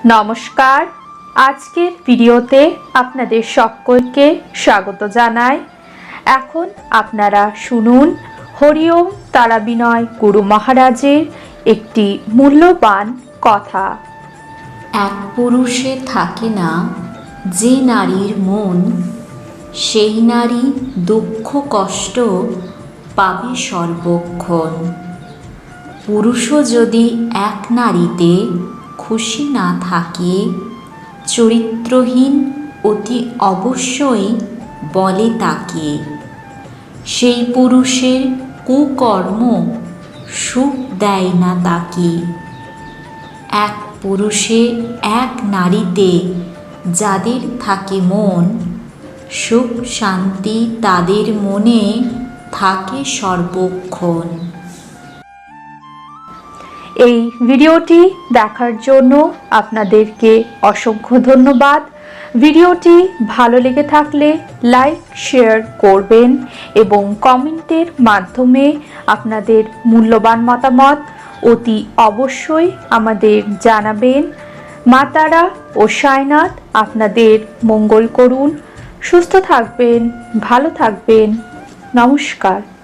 নমস্কার। আজকের ভিডিওতে আপনাদের সকলকে স্বাগত জানাই। এখন আপনারা শুনুন হরিওম তারাবিনয় গুরু মহারাজের একটি মূল্যবান কথা। এক পুরুষে থাকে না যে নারীর মন, সেই নারী দুঃখ কষ্ট পাবে সর্বক্ষণ। পুরুষও যদি এক নারীতে খুশি না থাকে, চরিত্রহীন অতি অবশ্যই বলে তাকে। সেই পুরুষের কুকর্ম সুখ দেয় না তাকে। এক পুরুষে এক নারীতে যাদের থাকে মন, সুখ শান্তি তাদের মনে থাকে সর্বক্ষণ। এই ভিডিওটি দেখার জন্য আপনাদেরকে অসংখ্য ধন্যবাদ। ভিডিওটি ভালো লেগে থাকলে লাইক শেয়ার করবেন এবং কমেন্টের মাধ্যমে আপনাদের মূল্যবান মতামত অতি অবশ্যই আমাদের জানাবেন। মা তারা ও সাইনাথ আপনাদের মঙ্গল করুন। সুস্থ থাকবেন, ভালো থাকবেন। নমস্কার।